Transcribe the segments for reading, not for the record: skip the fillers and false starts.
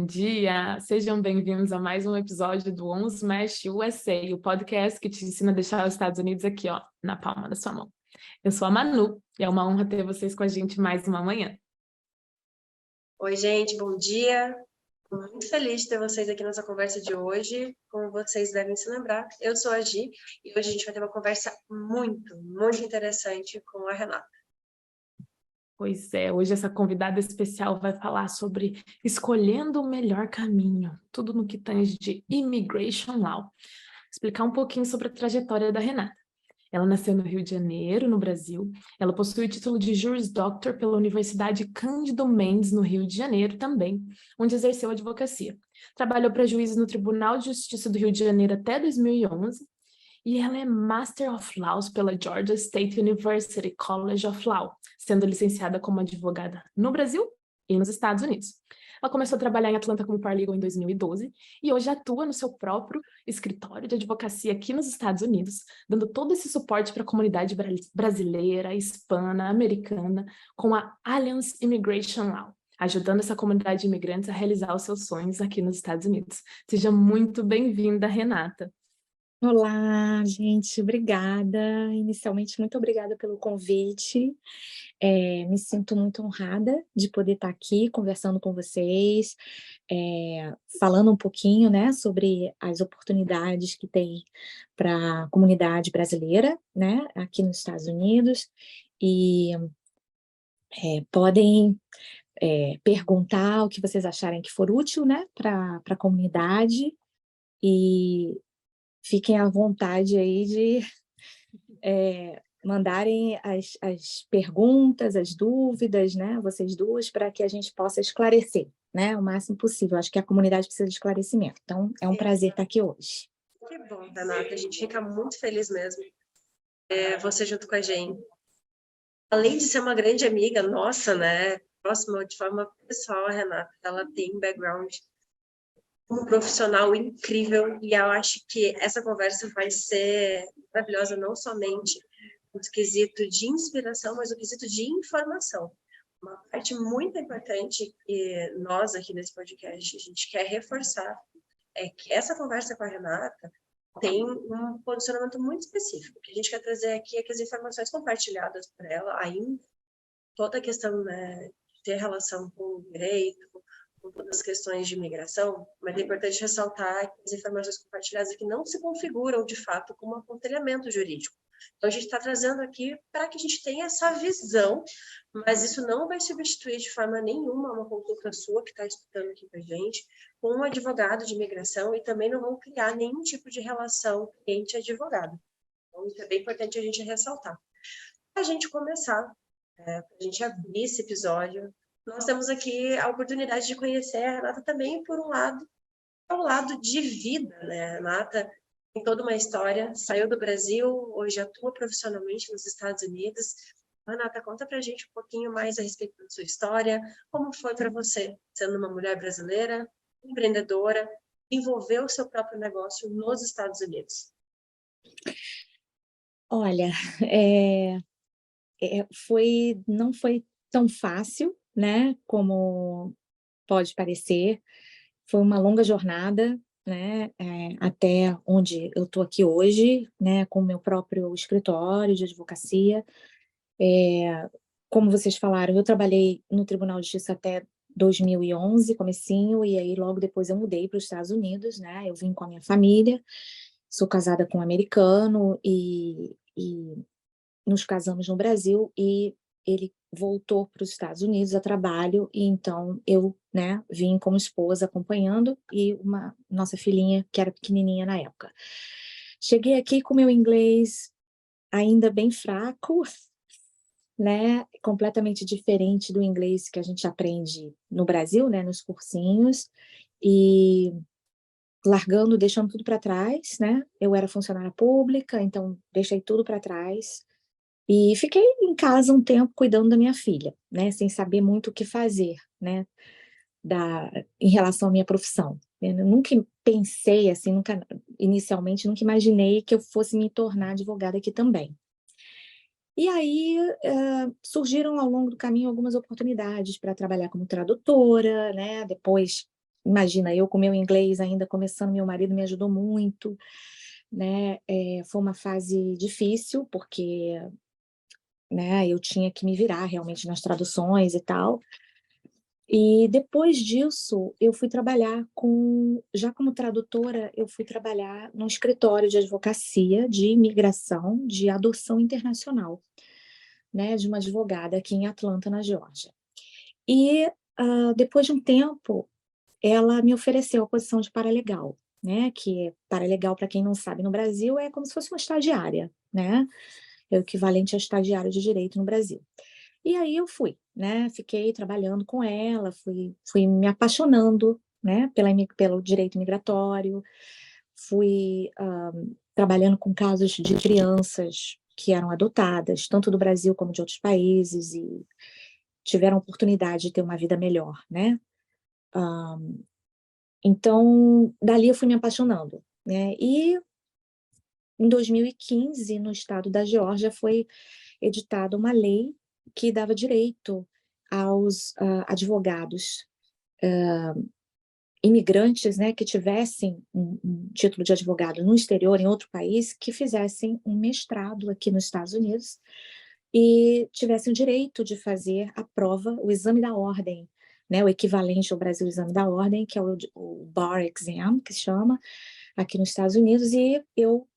dia! Sejam bem-vindos a mais um episódio do On Smash USA, o podcast que te ensina a deixar os Estados Unidos aqui, ó, na palma da sua mão. Eu sou a Manu e é uma honra ter vocês com a gente mais uma manhã. Oi, gente, bom dia. Estou muito feliz de ter vocês aqui nessa conversa de hoje. Como vocês devem se lembrar, eu sou a Gi e hoje a gente vai ter uma conversa muito interessante com a Renata. Pois é, hoje essa convidada especial vai falar sobre escolhendo o melhor caminho, tudo no que tange de Immigration Law. Explicar um pouquinho sobre a trajetória da Renata. Ela nasceu no Rio de Janeiro, no Brasil. Ela possui o título de Juris Doctor pela Universidade Cândido Mendes, no Rio de Janeiro também, onde exerceu advocacia. Trabalhou para juízes no Tribunal de Justiça do Rio de Janeiro até 2011, e ela é Master of Laws pela Georgia State University College of Law, sendo licenciada como advogada no Brasil e nos Estados Unidos. Ela começou a trabalhar em Atlanta como paralegal em 2012 e hoje atua no seu próprio escritório de advocacia aqui nos Estados Unidos, dando todo esse suporte para a comunidade brasileira, hispana, americana, com a Alliance Immigration Law, ajudando essa comunidade de imigrantes a realizar os seus sonhos aqui nos Estados Unidos. Seja muito bem-vinda, Renata. Olá, gente, obrigada. Inicialmente, muito obrigada pelo convite. Me sinto muito honrada de poder estar aqui conversando com vocês, falando um pouquinho, né, sobre as oportunidades que tem para a comunidade brasileira, né, aqui nos Estados Unidos. E podem perguntar o que vocês acharem que for útil, né, para a comunidade. E fiquem à vontade aí de mandarem as perguntas, as dúvidas, né, vocês duas, para que a gente possa esclarecer, né, o máximo possível. Acho que a comunidade precisa de esclarecimento. Então, é um prazer estar aqui hoje. Que bom, Renata. A gente fica muito feliz mesmo. Você junto com a gente. Além de ser uma grande amiga nossa, né, próxima de forma pessoal, a Renata, ela tem um background um profissional incrível e eu acho que essa conversa vai ser maravilhosa, não somente no quesito de inspiração, mas no quesito de informação. Uma parte muito importante que nós aqui nesse podcast a gente quer reforçar é que essa conversa com a Renata tem um posicionamento muito específico. O que a gente quer trazer aqui é que as informações compartilhadas por ela, ainda toda a questão, né, de ter relação com o direito, com todas as questões de imigração, mas é importante ressaltar que as informações compartilhadas aqui não se configuram, de fato, como um aconselhamento jurídico. Então, a gente está trazendo aqui para que a gente tenha essa visão, mas isso não vai substituir de forma nenhuma uma consulta sua, que está escutando aqui com a gente, com um advogado de imigração, e também não vão criar nenhum tipo de relação cliente-advogado. Então, isso é bem importante a gente ressaltar. Para a gente começar, para a gente abrir esse episódio, nós temos aqui a oportunidade de conhecer a Renata também por um lado, ao lado de vida, né? A Renata tem toda uma história, saiu do Brasil, hoje atua profissionalmente nos Estados Unidos. Renata, conta pra gente um pouquinho mais a respeito da sua história, como foi para você, sendo uma mulher brasileira, empreendedora, desenvolver o seu próprio negócio nos Estados Unidos. Olha, não foi tão fácil, né, como pode parecer. Foi uma longa jornada, né, até onde eu estou aqui hoje, né, com o meu próprio escritório de advocacia. Como vocês falaram, eu trabalhei no Tribunal de Justiça até 2011, comecinho, e aí logo depois eu mudei para os Estados Unidos, né, eu vim com a minha família, sou casada com um americano e nos casamos no Brasil e ele voltou para os Estados Unidos a trabalho e então eu, né, vim como esposa acompanhando e uma nossa filhinha que era pequenininha na época. Cheguei aqui com meu inglês ainda bem fraco, né, completamente diferente do inglês que a gente aprende no Brasil, né, nos cursinhos, e largando, deixando tudo para trás, né, eu era funcionária pública, então deixei tudo para trás, e fiquei em casa um tempo cuidando da minha filha, né, sem saber muito o que fazer, né, em relação à minha profissão. Eu nunca pensei assim, inicialmente, nunca imaginei que eu fosse me tornar advogada aqui também. E aí surgiram ao longo do caminho algumas oportunidades para trabalhar como tradutora, né, depois imagina, eu com meu inglês ainda começando, meu marido me ajudou muito, né? Foi uma fase difícil, porque, né, eu tinha que me virar realmente nas traduções e tal. E depois disso, eu fui trabalhar já como tradutora, eu fui trabalhar num escritório de advocacia, de imigração, de adoção internacional, né, de uma advogada aqui em Atlanta, na Geórgia. E depois de um tempo, ela me ofereceu a posição de paralegal, né, que paralegal, para quem não sabe, no Brasil é como se fosse uma estagiária, né, é o equivalente a estagiário de direito no Brasil. E aí eu fui, né, fiquei trabalhando com ela, fui me apaixonando, né, pelo direito migratório, fui trabalhando com casos de crianças que eram adotadas, tanto do Brasil como de outros países, e tiveram oportunidade de ter uma vida melhor, né. Então, dali eu fui me apaixonando, né, e em 2015, no estado da Geórgia, foi editada uma lei que dava direito aos advogados imigrantes, né, que tivessem um título de advogado no exterior, em outro país, que fizessem um mestrado aqui nos Estados Unidos e tivessem o direito de fazer a prova, o exame da ordem, né, o equivalente ao Brasil, o exame da ordem, que é o Bar Exam, que se chama, aqui nos Estados Unidos, e eu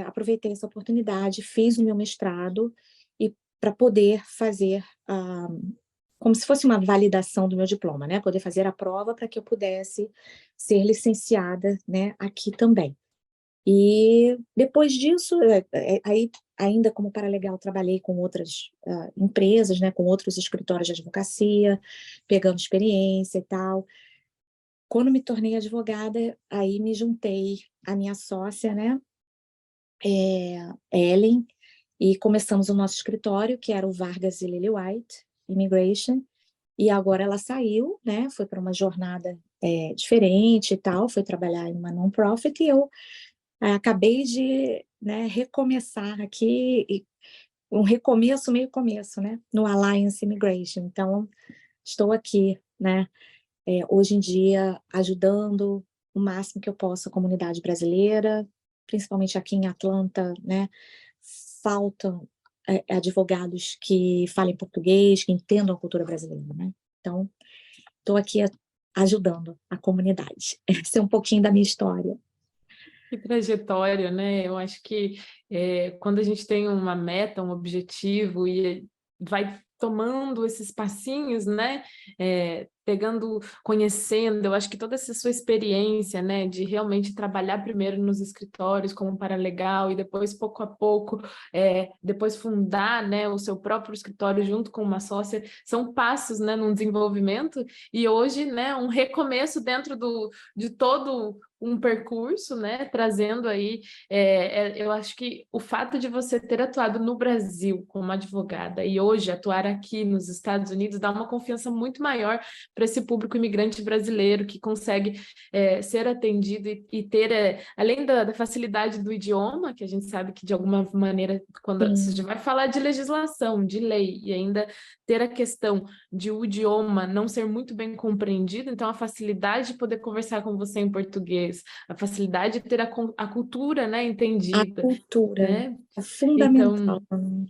aproveitei essa oportunidade, fiz o meu mestrado e para poder fazer como se fosse uma validação do meu diploma, né? Poder fazer a prova para que eu pudesse ser licenciada, né, aqui também. E depois disso, aí ainda como paralegal trabalhei com outras empresas, né, com outros escritórios de advocacia, pegando experiência e tal. Quando me tornei advogada, aí me juntei à minha sócia, né, Ellen, e começamos o nosso escritório, que era o Vargas e Lily White Immigration, e agora ela saiu, né, foi para uma jornada diferente e tal, foi trabalhar em uma non-profit, e eu acabei de, né, recomeçar aqui, um recomeço, meio começo, né, no Alliance Immigration. Então, estou aqui, né, hoje em dia, ajudando o máximo que eu posso a comunidade brasileira, principalmente aqui em Atlanta, né, faltam advogados que falem português, que entendam a cultura brasileira, né? Então, estou aqui ajudando a comunidade. Essa é um pouquinho da minha história. Que trajetória, né? Eu acho que quando a gente tem uma meta, um objetivo e vai tomando esses passinhos, né? Pegando, conhecendo, eu acho que toda essa sua experiência, né, de realmente trabalhar primeiro nos escritórios como paralegal e depois, pouco a pouco, depois fundar, né, o seu próprio escritório junto com uma sócia, são passos, né, num desenvolvimento e hoje, né, um recomeço dentro de todo um percurso, né, trazendo aí, eu acho que o fato de você ter atuado no Brasil como advogada e hoje atuar aqui nos Estados Unidos dá uma confiança muito maior para esse público imigrante brasileiro que consegue ser atendido e ter, além da facilidade do idioma, que a gente sabe que de alguma maneira, quando você vai falar de legislação, de lei, e ainda ter a questão de o idioma não ser muito bem compreendido, então a facilidade de poder conversar com você em português, a facilidade de ter a cultura, né, entendida. A cultura né? é fundamental. Então,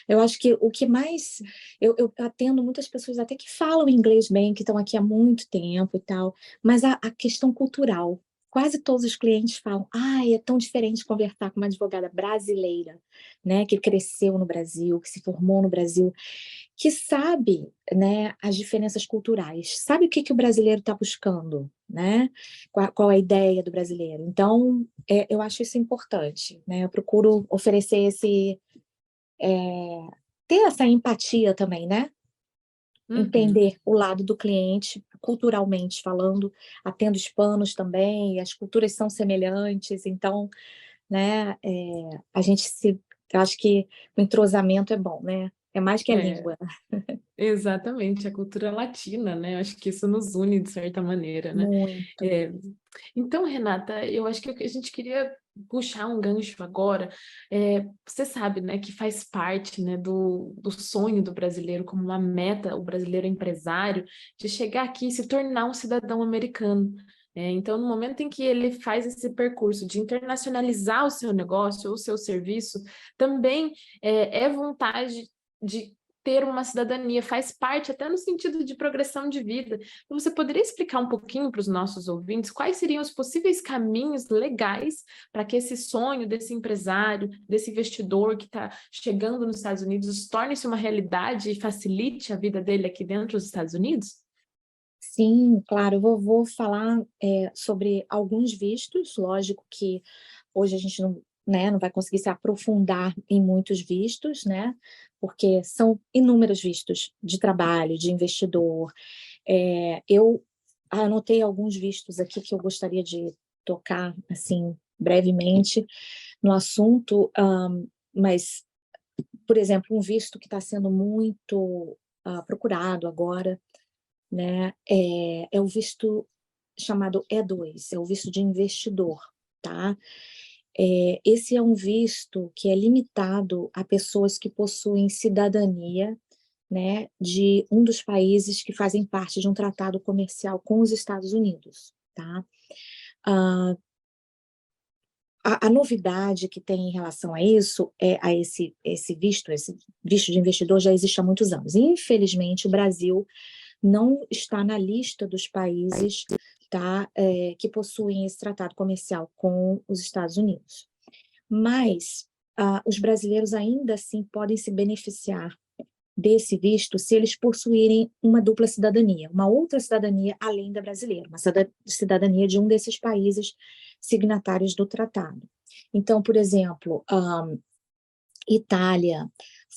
eu acho que o que mais... Eu atendo muitas pessoas até que falam inglês bem, que estão aqui há muito tempo e tal, mas a questão cultural, quase todos os clientes falam, é tão diferente conversar com uma advogada brasileira, né, que cresceu no Brasil, que se formou no Brasil, que sabe, né, as diferenças culturais, sabe o que o brasileiro está buscando, né? Qual é a ideia do brasileiro. Então, eu acho isso importante, né? Eu procuro oferecer ter essa empatia também, né? Entender o lado do cliente, culturalmente falando, atendo hispanos também, as culturas são semelhantes, então, né, eu acho que o entrosamento é bom, né? É mais que a É, língua. exatamente, a cultura latina, né? Acho que isso nos une de certa maneira, né? Muito. É, então, Renata, eu acho que a gente queria puxar um gancho agora. Você sabe, né, que faz parte, né, do sonho do brasileiro, como uma meta, o brasileiro empresário, de chegar aqui e se tornar um cidadão americano. Então, no momento em que ele faz esse percurso de internacionalizar o seu negócio ou o seu serviço, também é vontade de ter uma cidadania, faz parte até no sentido de progressão de vida. Você poderia explicar um pouquinho para os nossos ouvintes quais seriam os possíveis caminhos legais para que esse sonho desse empresário, desse investidor que está chegando nos Estados Unidos, torne-se uma realidade e facilite a vida dele aqui dentro dos Estados Unidos? Sim, claro, eu vou falar sobre alguns vistos, lógico que hoje a gente não, né, não vai conseguir se aprofundar em muitos vistos, né, porque são inúmeros vistos de trabalho, de investidor. Eu anotei alguns vistos aqui que eu gostaria de tocar, assim, brevemente no assunto, mas, por exemplo, um visto que está sendo muito procurado agora, né, é o visto chamado E2, é o visto de investidor, tá? Esse é um visto que é limitado a pessoas que possuem cidadania, né, de um dos países que fazem parte de um tratado comercial com os Estados Unidos, tá? Ah, a novidade que tem em relação a isso, a esse visto de investidor já existe há muitos anos. Infelizmente, o Brasil não está na lista dos países, tá, que possuem esse tratado comercial com os Estados Unidos. Mas os brasileiros ainda assim podem se beneficiar desse visto se eles possuírem uma dupla cidadania, uma outra cidadania além da brasileira, uma cidadania de um desses países signatários do tratado. Então, por exemplo, Itália,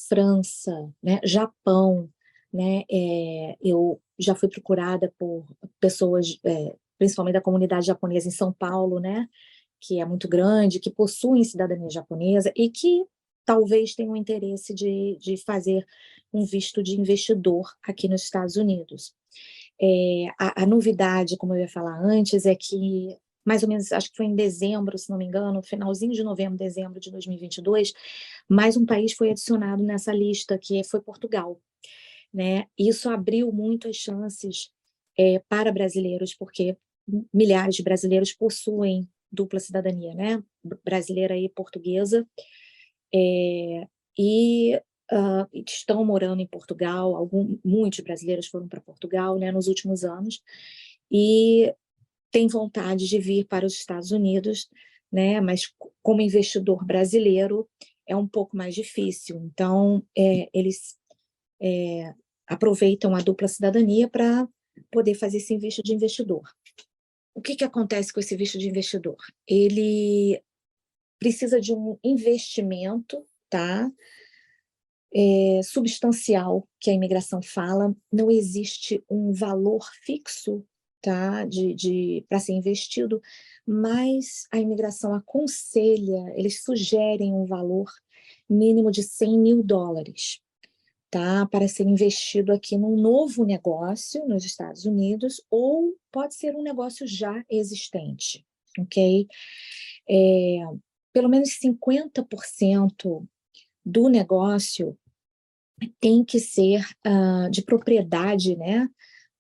França, né, Japão, né, eu já fui procurada por pessoas, principalmente da comunidade japonesa em São Paulo, né, que é muito grande, que possuem cidadania japonesa e que talvez tenham interesse de fazer um visto de investidor aqui nos Estados Unidos. A novidade, como eu ia falar antes, é que mais ou menos, acho que foi em dezembro, se não me engano, finalzinho de novembro, dezembro de 2022, mais um país foi adicionado nessa lista, que foi Portugal, né? Isso abriu muito as chances para brasileiros, porque milhares de brasileiros possuem dupla cidadania, né? Brasileira e portuguesa, e estão morando em Portugal. Muitos brasileiros foram para Portugal, né, nos últimos anos, e têm vontade de vir para os Estados Unidos, né, mas como investidor brasileiro é um pouco mais difícil. Então, eles aproveitam a dupla cidadania para poder fazer esse visto de investidor. O que acontece com esse visto de investidor? Ele precisa de um investimento, tá? Substancial, que a imigração fala. Não existe um valor fixo, tá, para ser investido, mas a imigração aconselha, eles sugerem um valor mínimo de $100.000, tá, para ser investido aqui num novo negócio nos Estados Unidos, ou pode ser um negócio já existente, ok? Pelo menos 50% do negócio tem que ser de propriedade, né,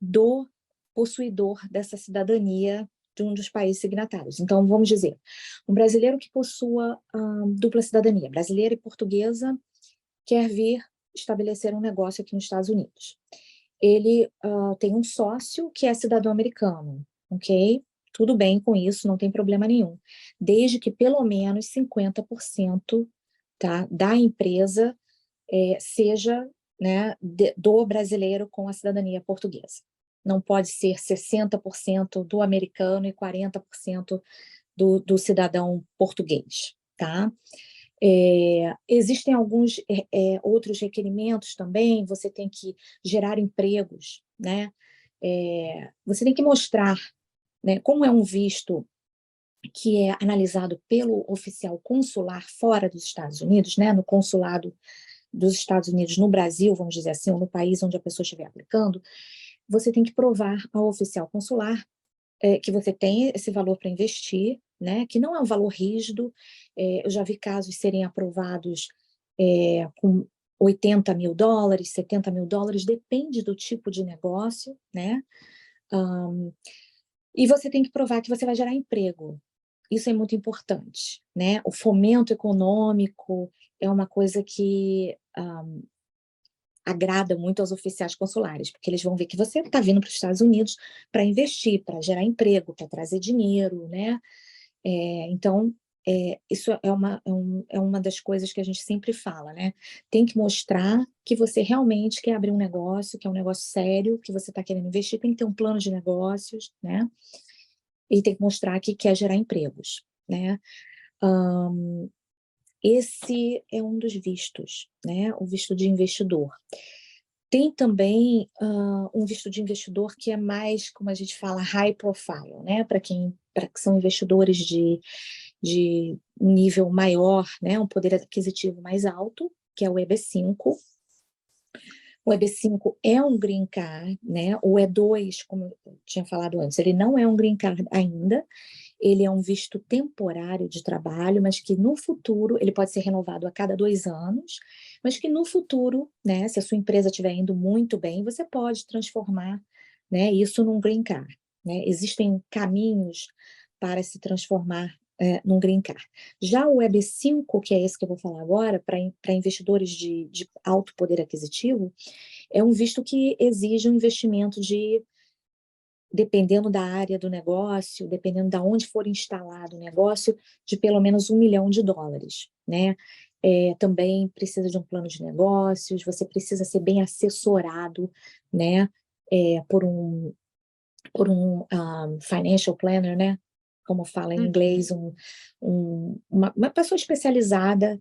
do possuidor dessa cidadania de um dos países signatários. Então, vamos dizer, um brasileiro que possua dupla cidadania, brasileira e portuguesa, quer vir estabelecer um negócio aqui nos Estados Unidos. Ele tem um sócio que é cidadão americano, ok? Tudo bem com isso, não tem problema nenhum, desde que pelo menos 50%, tá, da empresa seja, né, do brasileiro com a cidadania portuguesa. Não pode ser 60% do americano e 40% do cidadão português, tá? Existem alguns outros requerimentos também. Você tem que gerar empregos, né? Você tem que mostrar, né, como é um visto que é analisado pelo oficial consular fora dos Estados Unidos, né, no consulado dos Estados Unidos no Brasil, vamos dizer assim, ou no país onde a pessoa estiver aplicando, você tem que provar ao oficial consular que você tem esse valor para investir, né? Que não é um valor rígido. Eu já vi casos serem aprovados com $80.000, $70.000, depende do tipo de negócio, né? E você tem que provar que você vai gerar emprego. Isso é muito importante, né? O fomento econômico é uma coisa que agrada muito aos oficiais consulares, porque eles vão ver que você está vindo para os Estados Unidos para investir, para gerar emprego, para trazer dinheiro, né? Então, isso é uma das coisas que a gente sempre fala, né? Tem que mostrar que você realmente quer abrir um negócio, que é um negócio sério, que você está querendo investir, tem que ter um plano de negócios, né? E tem que mostrar que quer gerar empregos, né? Esse é um dos vistos, né? O visto de investidor. Tem também um visto de investidor que é mais, como a gente fala, high profile, né? Para que são investidores de um nível maior, né? Um poder aquisitivo mais alto, que é o EB5. O EB5 é um green card, né? O E2, como eu tinha falado antes, ele não é um green card ainda, ele é um visto temporário de trabalho, mas que no futuro, ele pode ser renovado a cada 2 anos, mas que no futuro, né, se a sua empresa estiver indo muito bem, você pode transformar, né, isso num green card, né? Existem caminhos para se transformar num green card. Já o EB5, que é esse que eu vou falar agora, para investidores de alto poder aquisitivo, é um visto que exige um investimento dependendo da área do negócio, dependendo de onde for instalado o negócio, de pelo menos $1 milhão, né? Também precisa de um plano de negócios, você precisa ser bem assessorado, né? Por um financial planner, né? Como fala em inglês, uma pessoa especializada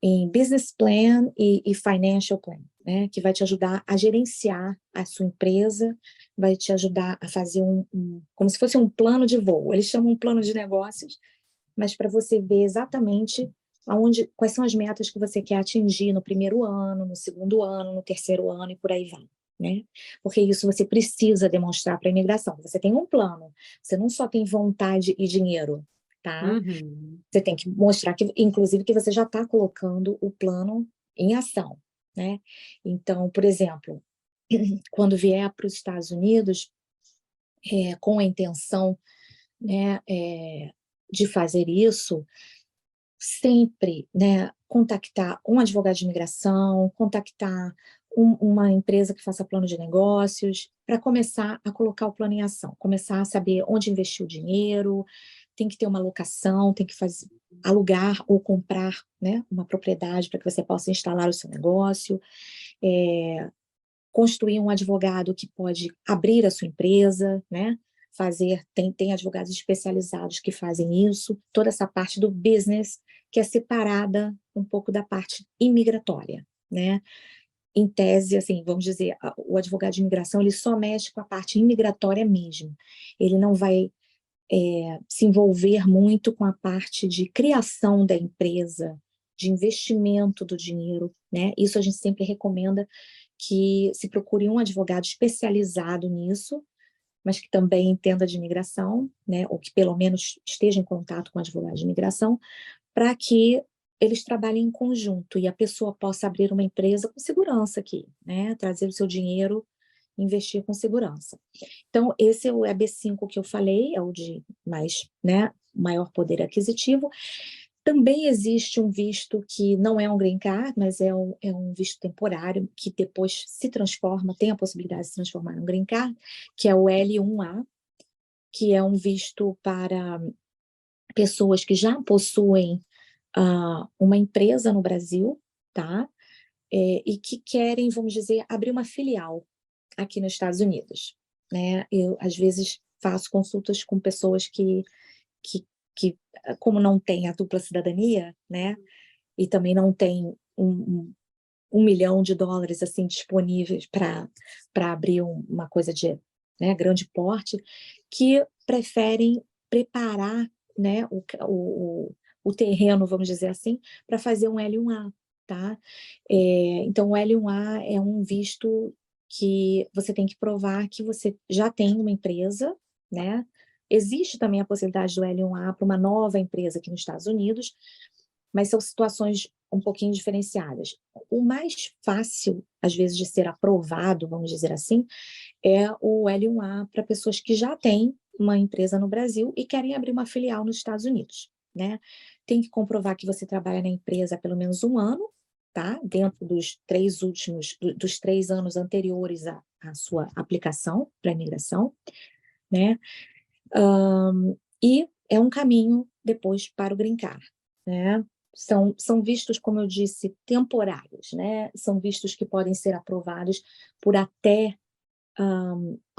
em business plan e financial plan, né? Que vai te ajudar a gerenciar a sua empresa, vai te ajudar a fazer como se fosse um plano de voo. Eles chamam um plano de negócios, mas para você ver exatamente quais são as metas que você quer atingir no primeiro ano, no segundo ano, no terceiro ano e por aí vai, né? Porque isso você precisa demonstrar para a imigração. Você tem um plano, você não só tem vontade e dinheiro, tá? Você tem que mostrar que, inclusive, que você já está colocando o plano em ação, né? Então, por exemplo, quando vier para os Estados Unidos, com a intenção, né, de fazer isso, sempre, né, contactar um advogado de imigração, contactar uma empresa que faça plano de negócios, para começar a colocar o plano em ação, começar a saber onde investir o dinheiro, tem que ter uma locação, tem que alugar ou comprar, né, uma propriedade para que você possa instalar o seu negócio, construir um advogado que pode abrir a sua empresa, né? Tem advogados especializados que fazem isso, toda essa parte do business que é separada um pouco da parte imigratória, né? Em tese, assim, vamos dizer, o advogado de imigração, ele só mexe com a parte imigratória mesmo. Ele não vai se envolver muito com a parte de criação da empresa, de investimento do dinheiro, né? Isso a gente sempre recomenda que se procure um advogado especializado nisso, mas que também entenda de imigração, né? Ou que pelo menos esteja em contato com o advogado de imigração, para que eles trabalhem em conjunto e a pessoa possa abrir uma empresa com segurança aqui, né? Trazer o seu dinheiro, investir com segurança. Então, esse é o EB5 que eu falei, é o de mais, né, maior poder aquisitivo. Também existe um visto que não é um green card, mas é um visto temporário, que depois se transforma, tem a possibilidade de se transformar em um green card, que é o L1A, que é um visto para pessoas que já possuem uma empresa no Brasil, tá? E que querem, vamos dizer, abrir uma filial aqui nos Estados Unidos, né? Eu, às vezes, faço consultas com pessoas que como não tem a dupla cidadania, né? E também não tem $1 milhão assim disponíveis para abrir uma coisa de, né, grande porte, que preferem preparar, né, o terreno, vamos dizer assim, para fazer um L1A, tá? Então, o L1A é um visto que você tem que provar que você já tem uma empresa, né? Existe também a possibilidade do L1A para uma nova empresa aqui nos Estados Unidos, mas são situações um pouquinho diferenciadas. O mais fácil, às vezes, de ser aprovado, vamos dizer assim, é o L1A para pessoas que já têm uma empresa no Brasil e querem abrir uma filial nos Estados Unidos, né? Tem que comprovar que você trabalha na empresa há pelo menos um ano, tá? Dentro dos 3 anos anteriores à sua aplicação para a imigração, né? E é um caminho depois para o Green Card, né? São vistos, como eu disse, temporários, né? São vistos que podem ser aprovados por até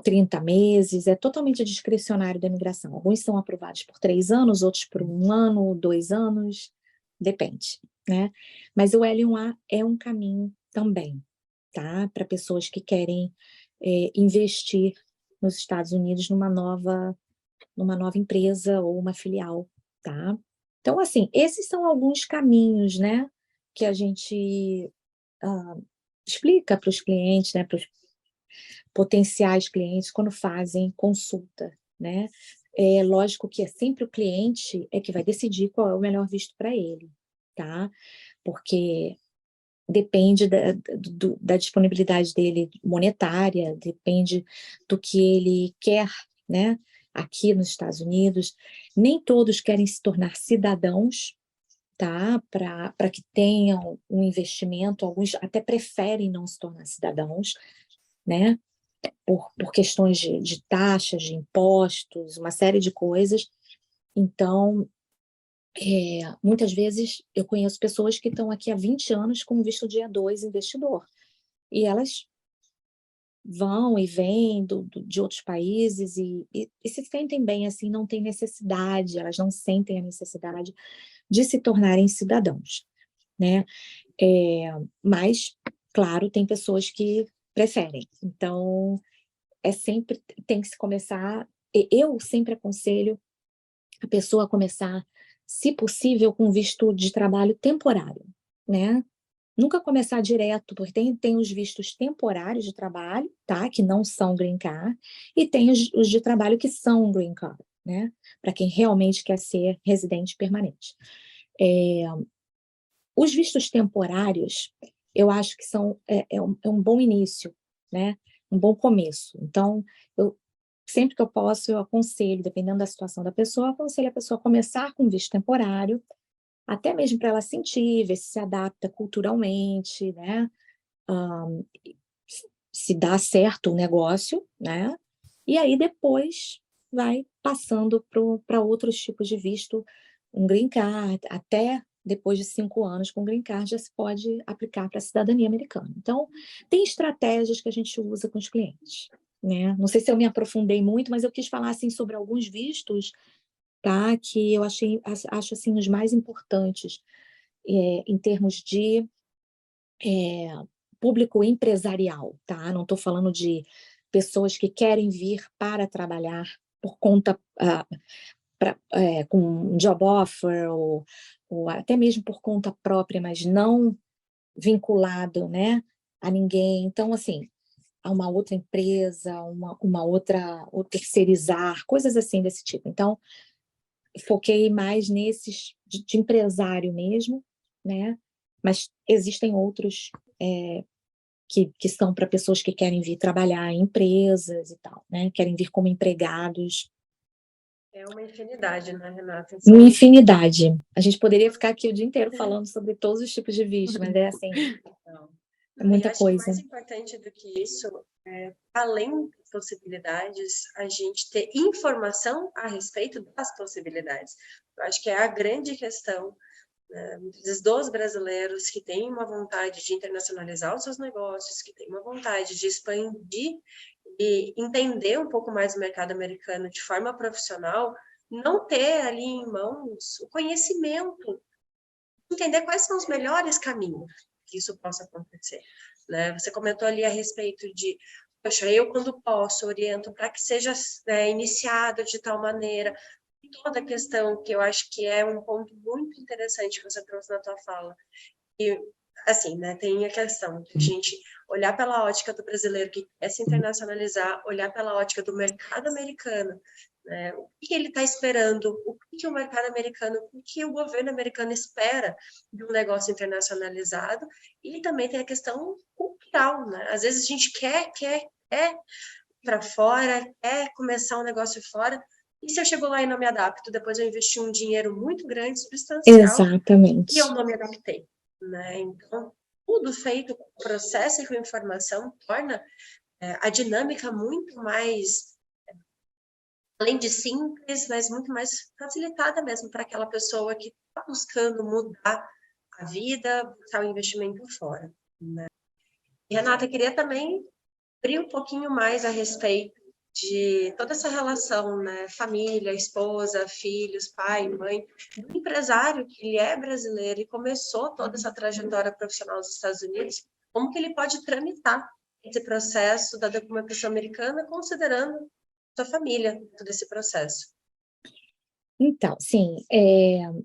30 meses, é totalmente discricionário da imigração. Alguns são aprovados por 3 anos, outros por 1 ano, 2 anos, depende, né? Mas o L1A é um caminho também, tá? Para pessoas que querem investir nos Estados Unidos numa nova empresa ou uma filial, tá? Então, assim, esses são alguns caminhos, né, que a gente explica para os clientes, né, para os potenciais clientes quando fazem consulta, né? É lógico que é sempre o cliente que vai decidir qual é o melhor visto para ele, tá? Porque depende da disponibilidade dele monetária, depende do que ele quer, né? Aqui nos Estados Unidos, nem todos querem se tornar cidadãos, tá? Para que tenham um investimento, alguns até preferem não se tornar cidadãos, né? Por questões de taxas, de impostos, uma série de coisas. Então, muitas vezes eu conheço pessoas que estão aqui há 20 anos com visto dia 2 investidor, e elas vão e vêm de outros países e se sentem bem assim, não tem necessidade, elas não sentem a necessidade de se tornarem cidadãos, né? Mas, claro, tem pessoas que preferem. Então, sempre tem que se começar. Eu sempre aconselho a pessoa a começar, se possível, com visto de trabalho temporário, né? Nunca começar direto, porque tem os vistos temporários de trabalho, tá? Que não são green card, e tem os de trabalho que são green card, né? Para quem realmente quer ser residente permanente. Os vistos temporários, eu acho que é um bom início, né? Um bom começo. Então, sempre que eu posso, eu aconselho, dependendo da situação da pessoa, eu aconselho a pessoa a começar com visto temporário, até mesmo para ela sentir, ver se adapta culturalmente, né? Se dá certo o negócio, né? E aí depois vai passando para outros tipos de visto, um green card, até depois de 5 anos com green card já se pode aplicar para a cidadania americana. Então, tem estratégias que a gente usa com os clientes, né? Não sei se eu me aprofundei muito, mas eu quis falar assim sobre alguns vistos, tá? Que eu acho assim os mais importantes em termos de público empresarial, tá? Não estou falando de pessoas que querem vir para trabalhar por conta, com um job offer ou até mesmo por conta própria, mas não vinculado, né, a ninguém. Então, assim, a uma outra empresa, uma outra, ou terceirizar, coisas assim desse tipo. Então, foquei mais nesses de empresário mesmo, né? Mas existem outros que são para pessoas que querem vir trabalhar em empresas e tal, né? Querem vir como empregados. É uma infinidade, né, Renata? Uma infinidade. A gente poderia ficar aqui o dia inteiro falando sobre todos os tipos de visto, mas é assim, é E muita acho que coisa. mais importante do que isso, além das possibilidades, a gente ter informação a respeito das possibilidades. Eu acho que é a grande questão, né, dos brasileiros que têm uma vontade de internacionalizar os seus negócios, que têm uma vontade de expandir e entender um pouco mais o mercado americano de forma profissional, não ter ali em mãos o conhecimento, entender quais são os melhores caminhos que isso possa acontecer, né? Você comentou ali a respeito de, poxa, eu quando posso oriento para que seja iniciado de tal maneira, e toda a questão que eu acho que é um ponto muito interessante que você trouxe na tua fala, e assim, né, tem a questão de a gente olhar pela ótica do brasileiro que quer se internacionalizar, olhar pela ótica do mercado americano, né, o que ele está esperando, o que o mercado americano, o que o governo americano espera de um negócio internacionalizado, e também tem a questão cultural, né, às vezes a gente quer para fora, quer começar um negócio fora, e se eu chego lá e não me adapto, depois eu investi um dinheiro muito grande, substancial, e eu Exatamente. não me adaptei, né? Então, tudo feito com processo e com informação torna a dinâmica muito mais, além de simples, mas muito mais facilitada mesmo para aquela pessoa que está buscando mudar a vida, buscar o investimento fora, né? E, Renata, eu queria também abrir um pouquinho mais a respeito de toda essa relação, né? Família, esposa, filhos, pai, mãe, do empresário que ele é brasileiro e começou toda essa trajetória profissional nos Estados Unidos, como que ele pode tramitar esse processo da documentação americana, considerando sua família, todo esse processo. Então, sim,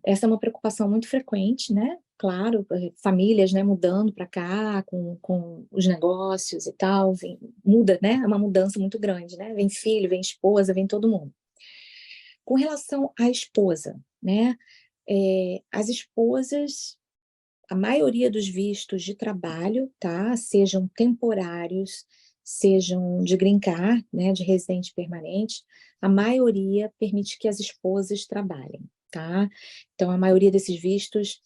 essa é uma preocupação muito frequente, né? Claro, famílias, né, mudando para cá com os negócios e tal, muda, né? É uma mudança muito grande, né? Vem filho, vem esposa, vem todo mundo. Com relação à esposa, né? As esposas, a maioria dos vistos de trabalho, tá? Sejam temporários, sejam de green card, né? De residente permanente, a maioria permite que as esposas trabalhem, tá? Então, a maioria desses vistos,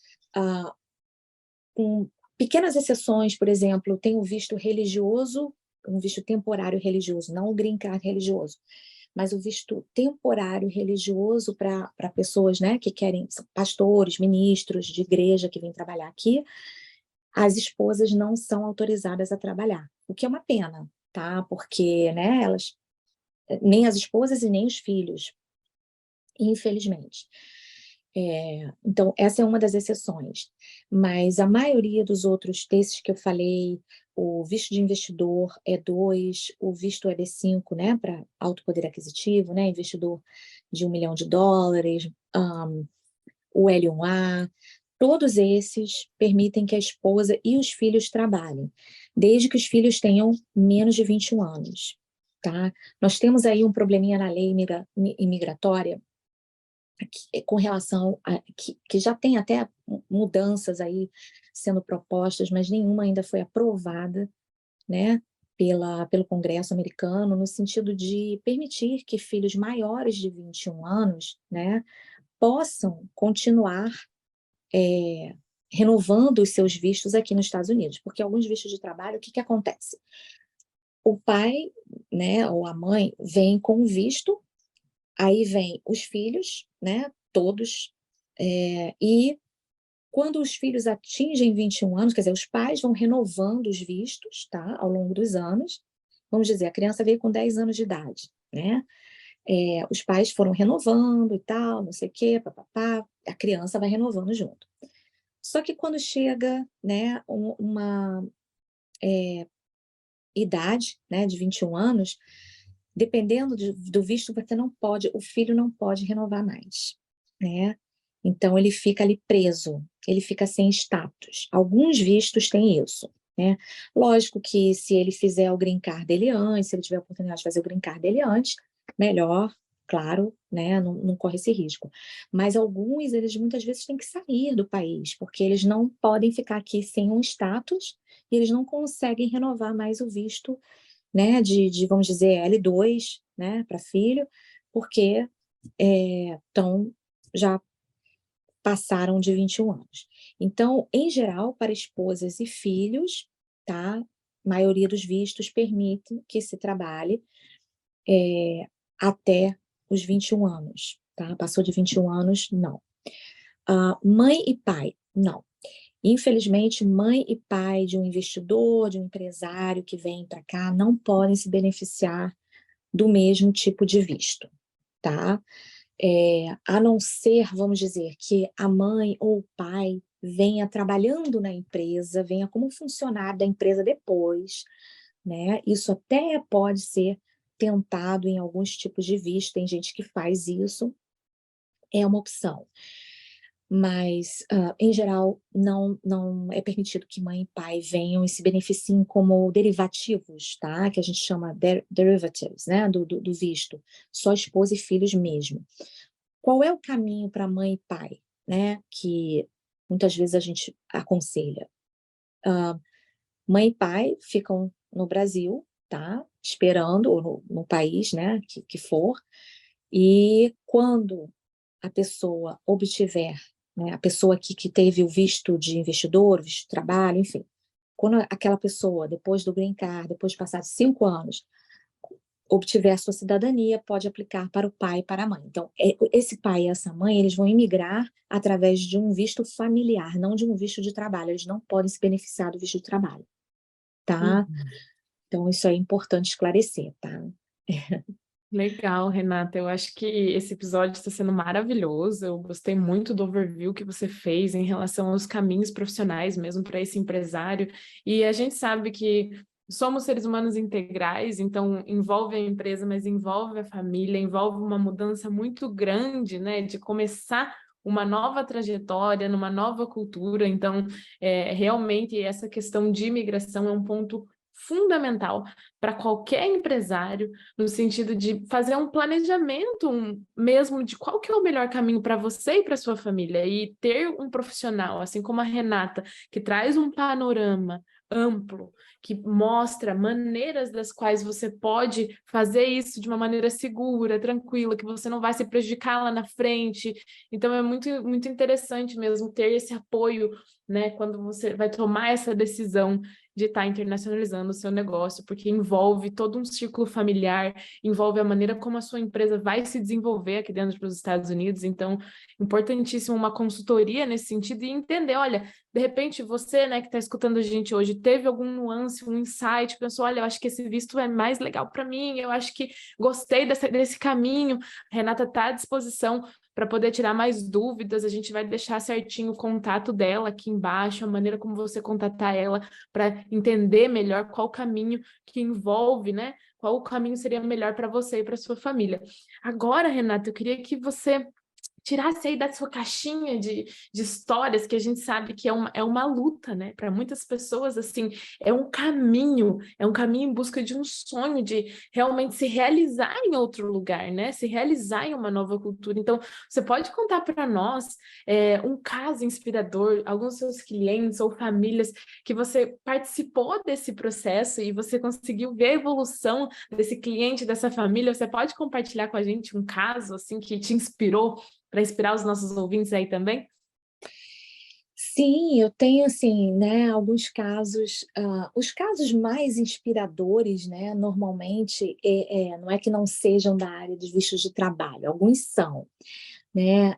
com pequenas exceções, por exemplo, tem o visto religioso, um visto temporário religioso, não o green card religioso, mas o visto temporário religioso para pessoas, né, que querem, são pastores, ministros de igreja que vêm trabalhar aqui, as esposas não são autorizadas a trabalhar, o que é uma pena, tá? Porque, né, elas, nem as esposas e nem os filhos, infelizmente. Então, essa é uma das exceções, mas a maioria dos outros desses que eu falei, o visto de investidor E2, o visto EB5, né, para alto poder aquisitivo, né, investidor de $1 milhão, o L1A, todos esses permitem que a esposa e os filhos trabalhem, desde que os filhos tenham menos de 21 anos, tá? Nós temos aí um probleminha na lei imigratória, com relação a que já tem até mudanças aí sendo propostas, mas nenhuma ainda foi aprovada, né, pelo Congresso americano, no sentido de permitir que filhos maiores de 21 anos, né, possam continuar renovando os seus vistos aqui nos Estados Unidos, porque alguns vistos de trabalho, o que acontece? O pai, né, ou a mãe vem com o visto, aí vem os filhos, né, todos, e quando os filhos atingem 21 anos, quer dizer, os pais vão renovando os vistos, tá, ao longo dos anos. Vamos dizer, a criança veio com 10 anos de idade, né? Os pais foram renovando e tal, não sei o quê, papapá, a criança vai renovando junto. Só que quando chega, né, uma idade, né, de 21 anos, dependendo do visto, você não pode, o filho não pode renovar mais, né? Então, ele fica ali preso, ele fica sem status. Alguns vistos têm isso, né? Lógico que se ele fizer o green card dele antes, se ele tiver a oportunidade de fazer o green card dele antes, melhor, claro, né? Não corre esse risco. Mas alguns, eles muitas vezes têm que sair do país, porque eles não podem ficar aqui sem um status e eles não conseguem renovar mais o visto, né, vamos dizer, L2, né, para filho, porque já passaram de 21 anos. Então, em geral, para esposas e filhos, tá, a maioria dos vistos permite que se trabalhe até os 21 anos, tá? Passou de 21 anos, não. Mãe e pai, não. Infelizmente, mãe e pai de um investidor, de um empresário que vem para cá, não podem se beneficiar do mesmo tipo de visto, tá? A não ser, vamos dizer, que a mãe ou o pai venha trabalhando na empresa, venha como funcionário da empresa depois, né? Isso até pode ser tentado em alguns tipos de visto, tem gente que faz isso, é uma opção. mas, em geral, não é permitido que mãe e pai venham e se beneficiem como derivativos, tá? Que a gente chama derivatives, né? Do visto. Só esposa e filhos mesmo. Qual é o caminho para mãe e pai, né? Que muitas vezes a gente aconselha. Mãe e pai ficam no Brasil, tá? Esperando, ou no país, né? Que for. E quando a pessoa obtiver, né, a pessoa que teve o visto de investidor, visto de trabalho, enfim, quando aquela pessoa, depois do green card, depois de passar 5 anos, obtiver a sua cidadania, pode aplicar para o pai e para a mãe. Então, esse pai e essa mãe, eles vão imigrar através de um visto familiar, não de um visto de trabalho. Eles não podem se beneficiar do visto de trabalho, tá? Uhum. Então, isso é importante esclarecer, tá? Legal, Renata. Eu acho que esse episódio está sendo maravilhoso. Eu gostei muito do overview que você fez em relação aos caminhos profissionais mesmo para esse empresário. E a gente sabe que somos seres humanos integrais, então envolve a empresa, mas envolve a família, envolve uma mudança muito grande, né, de começar uma nova trajetória, numa nova cultura. Então, realmente essa questão de imigração é um ponto fundamental para qualquer empresário, no sentido de fazer um planejamento mesmo de qual que é o melhor caminho para você e para sua família, e ter um profissional, assim como a Renata, que traz um panorama amplo, que mostra maneiras das quais você pode fazer isso de uma maneira segura, tranquila, que você não vai se prejudicar lá na frente. Então é muito, muito interessante mesmo ter esse apoio, né, quando você vai tomar essa decisão de estar internacionalizando o seu negócio, porque envolve todo um círculo familiar, envolve a maneira como a sua empresa vai se desenvolver aqui dentro dos Estados Unidos. Então, importantíssimo uma consultoria nesse sentido e entender, olha, de repente você, né, que está escutando a gente hoje, teve algum nuance, um insight, pensou, olha, eu acho que esse visto é mais legal para mim, eu acho que gostei desse caminho. A Renata está à disposição para poder tirar mais dúvidas. A gente vai deixar certinho o contato dela aqui embaixo, a maneira como você contatar ela, para entender melhor qual caminho que envolve, né? Qual o caminho seria melhor para você e para sua família. Agora, Renata, eu queria que você tirasse aí da sua caixinha de histórias, que a gente sabe que é uma luta, né? Para muitas pessoas, assim, é um caminho em busca de um sonho, de realmente se realizar em outro lugar, né? Se realizar em uma nova cultura. Então, você pode contar para nós um caso inspirador, alguns dos seus clientes ou famílias que você participou desse processo e você conseguiu ver a evolução desse cliente, dessa família? Você pode compartilhar com a gente um caso, assim, que te inspirou, para inspirar os nossos ouvintes aí também? Sim, eu tenho, assim, né, alguns casos, os casos mais inspiradores, né, normalmente, não é que não sejam da área dos vistos de trabalho, alguns são, né,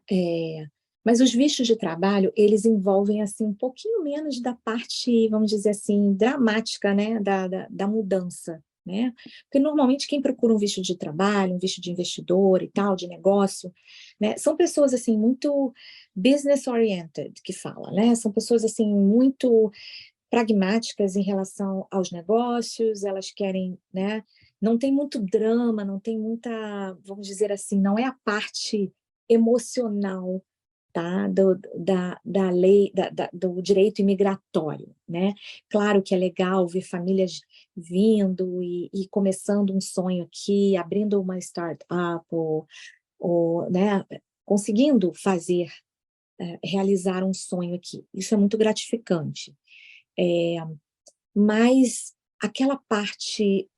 mas os vistos de trabalho, eles envolvem, assim, um pouquinho menos da parte, vamos dizer assim, dramática, né, da mudança, né, porque normalmente quem procura um visto de trabalho, um visto de investidor e tal, de negócio, né, são pessoas, assim, muito business oriented, que fala, né, são pessoas, assim, muito pragmáticas em relação aos negócios, elas querem, né, não tem muito drama, não tem muita, vamos dizer assim, não é a parte emocional, tá, da lei, do direito imigratório, né? Claro que é legal ver famílias vindo e começando um sonho aqui, abrindo uma startup, ou, né, conseguindo fazer, realizar um sonho aqui. Isso é muito gratificante. Mas aquela parte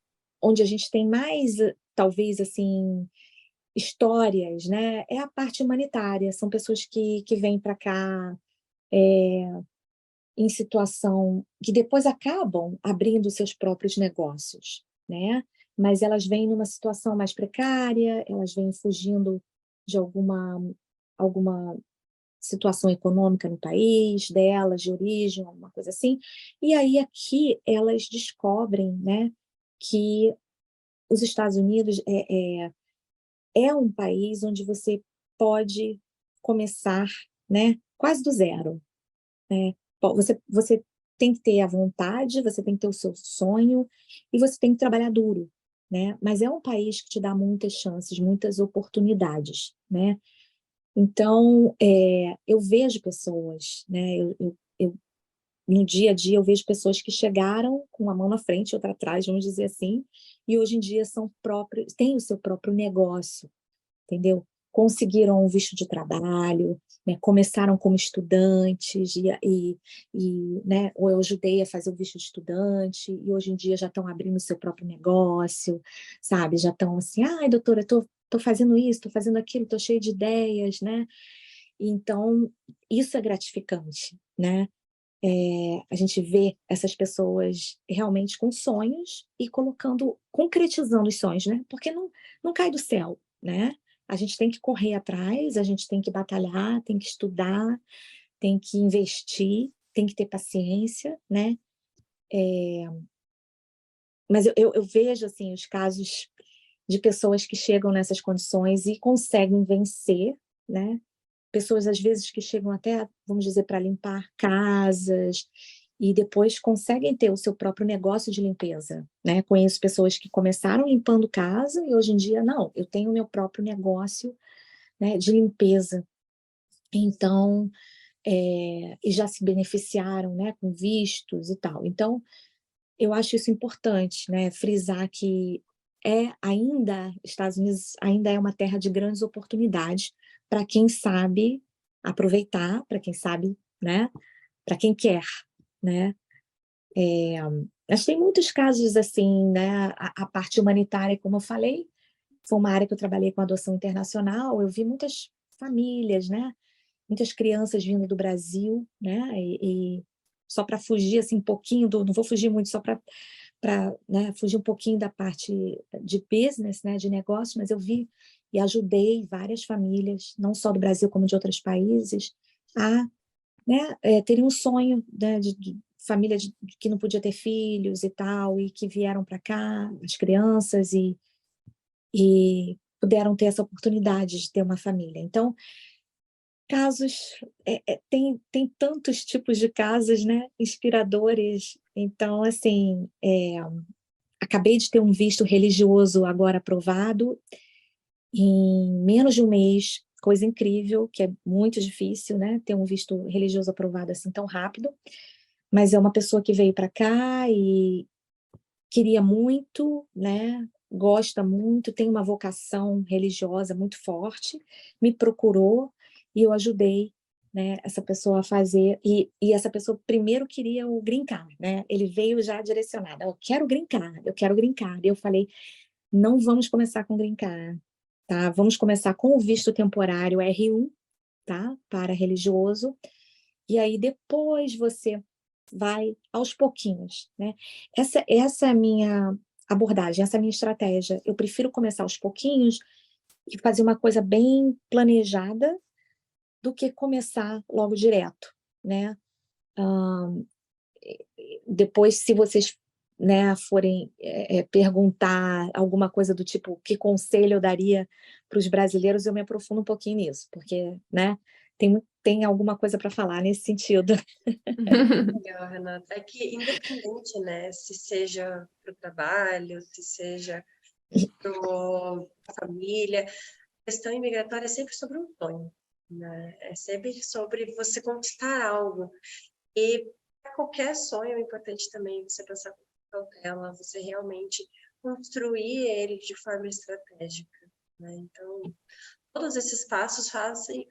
onde a gente tem mais, talvez, assim, histórias, né, é a parte humanitária. São pessoas que vêm para cá em situação que depois acabam abrindo seus próprios negócios, né, mas elas vêm numa situação mais precária, elas vêm fugindo de alguma situação econômica no país delas, de origem, alguma coisa assim, e aí aqui elas descobrem, né, que os Estados Unidos é um país onde você pode começar, né, quase do zero, né. Você tem que ter a vontade, você tem que ter o seu sonho e você tem que trabalhar duro, né, mas é um país que te dá muitas chances, muitas oportunidades, né. Então, eu vejo pessoas, né? No dia a dia, eu vejo pessoas que chegaram com uma mão na frente e outra atrás, vamos dizer assim, e hoje em dia têm o seu próprio negócio, entendeu? Conseguiram um visto de trabalho, né? Começaram como estudantes, né? Ou eu ajudei a fazer o visto de estudante, e hoje em dia já estão abrindo o seu próprio negócio, sabe? Já estão assim, ai, doutora, tô fazendo isso, tô fazendo aquilo, tô cheio de ideias, né? Então, isso é gratificante, né? A gente vê essas pessoas realmente com sonhos e concretizando os sonhos, né? Porque não cai do céu, né? A gente tem que correr atrás, a gente tem que batalhar, tem que estudar, tem que investir, tem que ter paciência, né? Mas eu vejo, assim, os casos de pessoas que chegam nessas condições e conseguem vencer, né? Pessoas, às vezes, que chegam até, vamos dizer, para limpar casas e depois conseguem ter o seu próprio negócio de limpeza, né? Conheço pessoas que começaram limpando casa e hoje em dia, não, eu tenho o meu próprio negócio, né, de limpeza. Então, e já se beneficiaram, né, com vistos e tal. Então, eu acho isso importante, né, frisar que Estados Unidos ainda é uma terra de grandes oportunidades para quem sabe aproveitar, para quem sabe, né, para quem quer, né. Mas tem muitos casos assim, né, a parte humanitária, como eu falei, foi uma área que eu trabalhei com adoção internacional, eu vi muitas famílias, né, muitas crianças vindo do Brasil, né, e só para fugir assim um pouquinho não vou fugir muito, só para né, fugir um pouquinho da parte de business, né, de negócio, mas eu vi e ajudei várias famílias, não só do Brasil como de outros países, a, né, terem um sonho, né, de família que não podia ter filhos e tal, e que vieram para cá, as crianças, e puderam ter essa oportunidade de ter uma família. Então, casos, tem tantos tipos de casos, né, inspiradores. Então, assim, acabei de ter um visto religioso agora aprovado, em menos de um mês, coisa incrível, que é muito difícil, né, ter um visto religioso aprovado assim tão rápido, mas é uma pessoa que veio para cá e queria muito, né, gosta muito, tem uma vocação religiosa muito forte, me procurou e eu ajudei, né, essa pessoa a fazer, e essa pessoa primeiro queria o green card, né, ele veio já direcionado, eu quero green card, eu quero green card, e eu falei, não vamos começar com green card, tá, vamos começar com o visto temporário R1, tá, para religioso, e aí depois você vai aos pouquinhos, né? Essa é a minha abordagem, essa é a minha estratégia. Eu prefiro começar aos pouquinhos e fazer uma coisa bem planejada do que começar logo direto, né? Depois, se vocês, né, forem perguntar alguma coisa do tipo que conselho eu daria para os brasileiros, eu me aprofundo um pouquinho nisso, porque, né, tem alguma coisa para falar nesse sentido. Legal, Renata. É que independente, né, se seja para o trabalho, se seja para a família, a questão imigratória é sempre sobre um sonho, né? É sempre sobre você conquistar algo. E para qualquer sonho é importante também você pensar com cautela, você realmente construir ele de forma estratégica, né? Então, todos esses passos fazem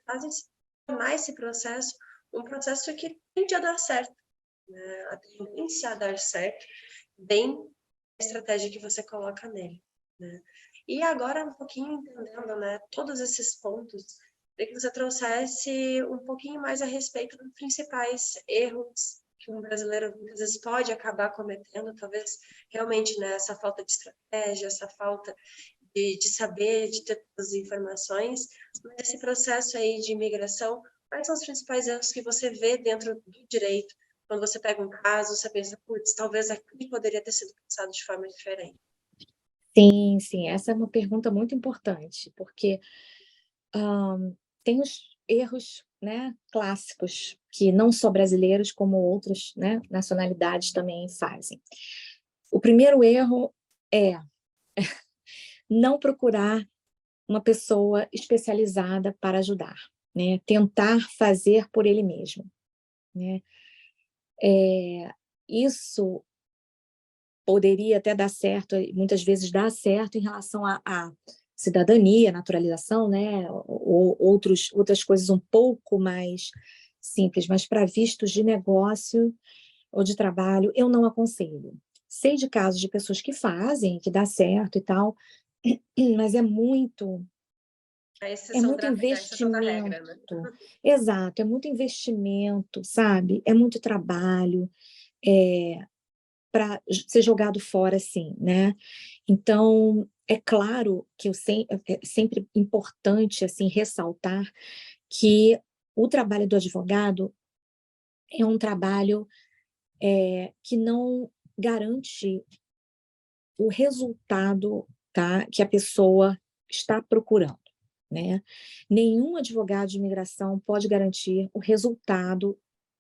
tornar esse processo um processo que tende a dar certo, né? A tendência a dar certo, bem a estratégia que você coloca nele, né? E agora, um pouquinho entendendo, né, todos esses pontos, queria que você trouxesse um pouquinho mais a respeito dos principais erros que um brasileiro, às vezes, pode acabar cometendo, talvez, realmente, né, essa falta de estratégia, essa falta de saber, de ter todas as informações, nesse processo aí de imigração, quais são os principais erros que você vê dentro do direito? Quando você pega um caso, você pensa, putz, talvez aqui poderia ter sido pensado de forma diferente. Sim, sim, essa é uma pergunta muito importante, porque tem os erros, né, clássicos, que não só brasileiros, como outras, né, nacionalidades também fazem. O primeiro erro é não procurar uma pessoa especializada para ajudar, né? Tentar fazer por ele mesmo, né? Isso poderia até dar certo, muitas vezes dá certo em relação à cidadania, naturalização, né? Ou outras coisas um pouco mais simples, mas para vistos de negócio ou de trabalho, eu não aconselho. Sei de casos de pessoas que fazem, que dá certo e tal, mas é muito A exceção da regra, né? investimento. Exato, é muito investimento, sabe? É muito trabalho para ser jogado fora assim, né? Então, é claro que é sempre importante assim ressaltar que o trabalho do advogado é um trabalho que não garante o resultado, tá, que a pessoa está procurando, né? Nenhum advogado de imigração pode garantir o resultado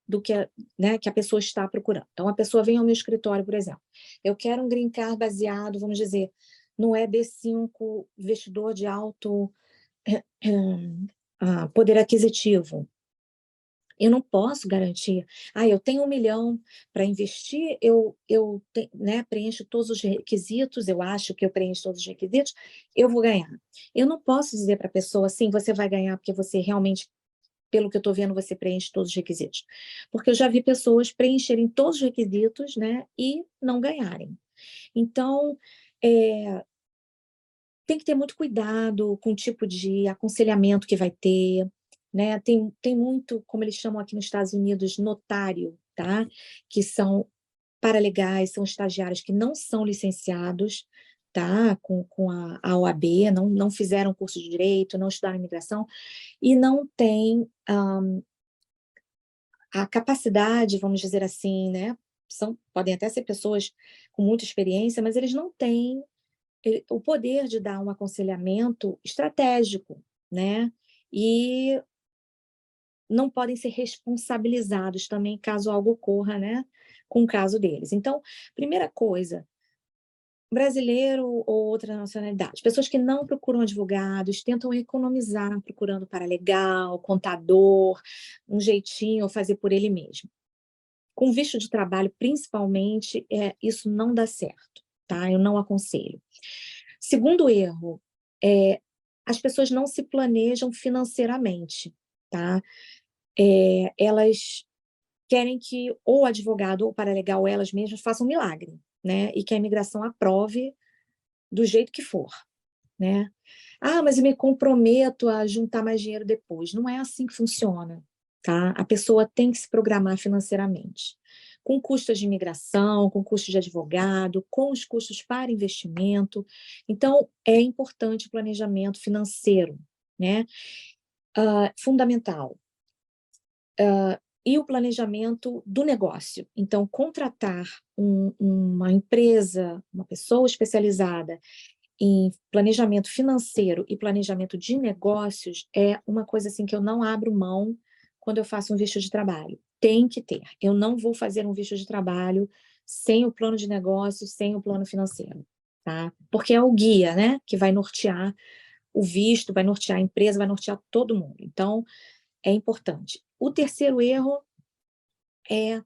do que né, que a pessoa está procurando. Então, a pessoa vem ao meu escritório, por exemplo, eu quero um green card baseado, vamos dizer, no EB5, investidor de alto poder aquisitivo. Eu não posso garantir, eu tenho 1 milhão para investir, né, preencho todos os requisitos, eu acho que eu preencho todos os requisitos, eu vou ganhar. Eu não posso dizer para a pessoa assim, você vai ganhar porque você realmente, pelo que eu estou vendo, você preenche todos os requisitos. Porque eu já vi pessoas preencherem todos os requisitos, né, e não ganharem. Então, tem que ter muito cuidado com o tipo de aconselhamento que vai ter, né? Tem muito, como eles chamam aqui nos Estados Unidos, notário, tá? Que são paralegais, são estagiários que não são licenciados, tá? Com a OAB, não fizeram curso de direito, não estudaram imigração, e não têm a capacidade, vamos dizer assim, né? Podem até ser pessoas com muita experiência, mas eles não têm o poder de dar um aconselhamento estratégico, né? E não podem ser responsabilizados também caso algo ocorra, né? Com o caso deles. Então, primeira coisa, brasileiro ou outra nacionalidade, pessoas que não procuram advogados, tentam economizar procurando paralegal, contador, um jeitinho, ou fazer por ele mesmo. Com visto de trabalho, principalmente, isso não dá certo, tá? Eu não aconselho. Segundo erro, as pessoas não se planejam financeiramente, tá? Elas querem que ou o advogado ou o paralegal, ou elas mesmas, façam um milagre, né? E que a imigração aprove do jeito que for, né? Mas eu me comprometo a juntar mais dinheiro depois. Não é assim que funciona, tá? A pessoa tem que se programar financeiramente. Com custos de imigração, com custos de advogado, com os custos para investimento. Então, é importante o planejamento financeiro, né? Fundamental. E o planejamento do negócio. Então, contratar uma empresa, uma pessoa especializada em planejamento financeiro e planejamento de negócios é uma coisa assim que eu não abro mão quando eu faço um visto de trabalho. Tem que ter. Eu não vou fazer um visto de trabalho sem o plano de negócios, sem o plano financeiro, tá? Porque é o guia, né, que vai nortear o visto, vai nortear a empresa, vai nortear todo mundo. Então, é importante. O terceiro erro é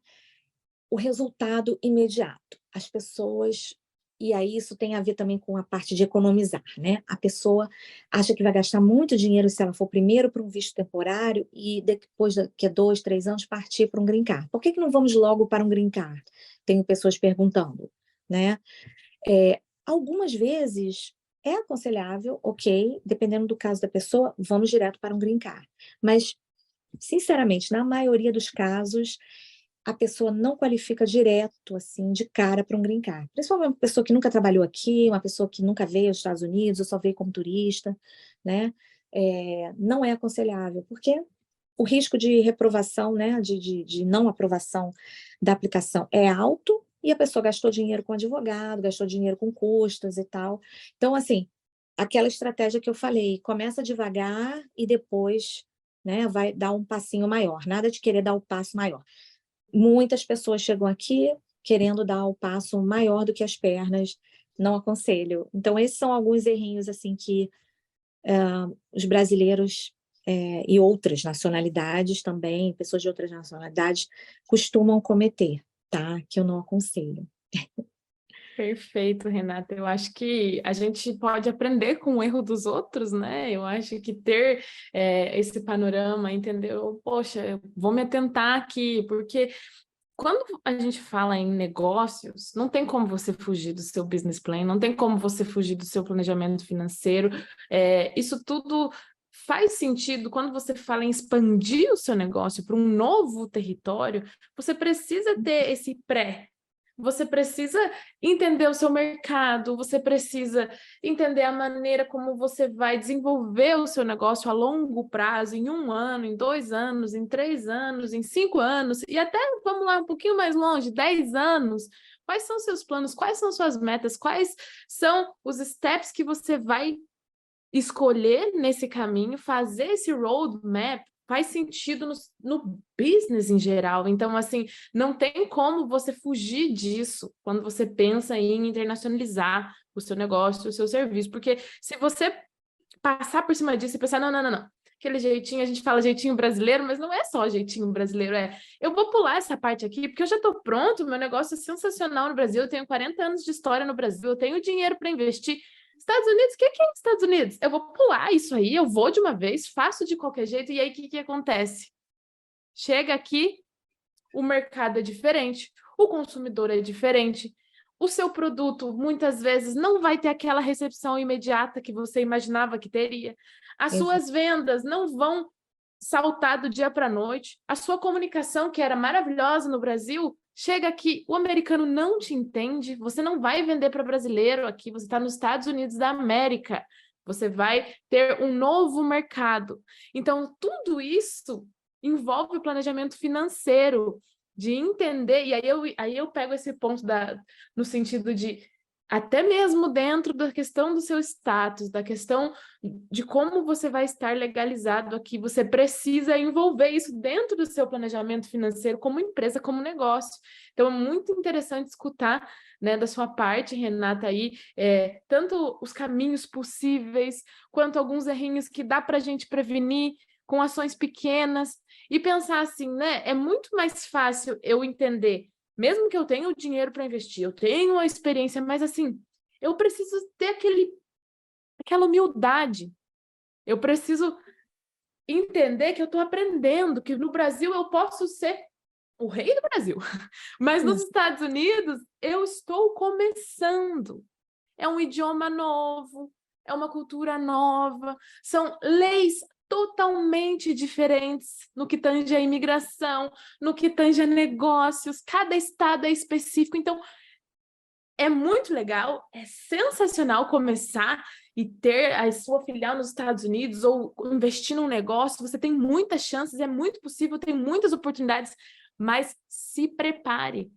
o resultado imediato. As pessoas, e aí isso tem a ver também com a parte de economizar, né? A pessoa acha que vai gastar muito dinheiro se ela for primeiro para um visto temporário e depois, daqui a 2, 3 anos, partir para um green card. Por que não vamos logo para um green card? Tenho pessoas perguntando, né? Algumas vezes é aconselhável, ok, dependendo do caso da pessoa, vamos direto para um green card. Mas, sinceramente, na maioria dos casos, a pessoa não qualifica direto, assim, de cara para um green card. Principalmente uma pessoa que nunca trabalhou aqui, uma pessoa que nunca veio aos Estados Unidos, ou só veio como turista, né? Não é aconselhável, porque o risco de reprovação, né, de não aprovação da aplicação é alto, e a pessoa gastou dinheiro com advogado, gastou dinheiro com custas e tal. Então, assim, aquela estratégia que eu falei, começa devagar e depois, né, vai dar um passinho maior. Nada de querer dar o passo maior. Muitas pessoas chegam aqui querendo dar o passo maior do que as pernas, não aconselho. Então, esses são alguns errinhos assim que os brasileiros e outras nacionalidades também, pessoas de outras nacionalidades costumam cometer, tá? Que eu não aconselho. Perfeito, Renata. Eu acho que a gente pode aprender com o erro dos outros, né? Eu acho que ter esse panorama, entendeu? Poxa, eu vou me atentar aqui, porque quando a gente fala em negócios, não tem como você fugir do seu business plan, não tem como você fugir do seu planejamento financeiro. Isso tudo faz sentido quando você fala em expandir o seu negócio para um novo território, você precisa ter esse pré. Você precisa entender o seu mercado, você precisa entender a maneira como você vai desenvolver o seu negócio a longo prazo, em 1 ano, em 2 anos, em 3 anos, em 5 anos, e até, vamos lá, um pouquinho mais longe, 10 anos. Quais são seus planos? Quais são suas metas? Quais são os steps que você vai escolher nesse caminho, fazer esse roadmap? Faz sentido no business em geral. Então, assim, não tem como você fugir disso quando você pensa em internacionalizar o seu negócio, o seu serviço. Porque se você passar por cima disso e pensar, não. Aquele jeitinho, a gente fala jeitinho brasileiro, mas não é só jeitinho brasileiro, eu vou pular essa parte aqui, porque eu já estou pronto, meu negócio é sensacional no Brasil, eu tenho 40 anos de história no Brasil, eu tenho dinheiro para investir. Estados Unidos, o que é Estados Unidos? Eu vou pular isso aí, eu vou de uma vez, faço de qualquer jeito, e aí o que acontece? Chega aqui, o mercado é diferente, o consumidor é diferente, o seu produto muitas vezes não vai ter aquela recepção imediata que você imaginava que teria. As suas vendas não vão saltar do dia para a noite. A sua comunicação, que era maravilhosa no Brasil, chega aqui, o americano não te entende, você não vai vender para brasileiro aqui, você está nos Estados Unidos da América. Você vai ter um novo mercado. Então, tudo isso envolve o planejamento financeiro, de entender, e aí eu pego esse ponto no sentido de, até mesmo dentro da questão do seu status, da questão de como você vai estar legalizado aqui, você precisa envolver isso dentro do seu planejamento financeiro como empresa, como negócio. Então, é muito interessante escutar, né, da sua parte, Renata, aí, tanto os caminhos possíveis, quanto alguns errinhos que dá para a gente prevenir com ações pequenas, e pensar assim, né? É muito mais fácil eu entender, mesmo que eu tenha o dinheiro para investir, eu tenho a experiência, mas assim, eu preciso ter aquela humildade. Eu preciso entender que eu estou aprendendo, que no Brasil eu posso ser o rei do Brasil, mas nos Estados Unidos eu estou começando. É um idioma novo, é uma cultura nova, são leis totalmente diferentes no que tange a imigração, no que tange a negócios, cada estado é específico, então é muito legal, é sensacional começar e ter a sua filial nos Estados Unidos ou investir num negócio, você tem muitas chances, é muito possível, tem muitas oportunidades, mas se prepare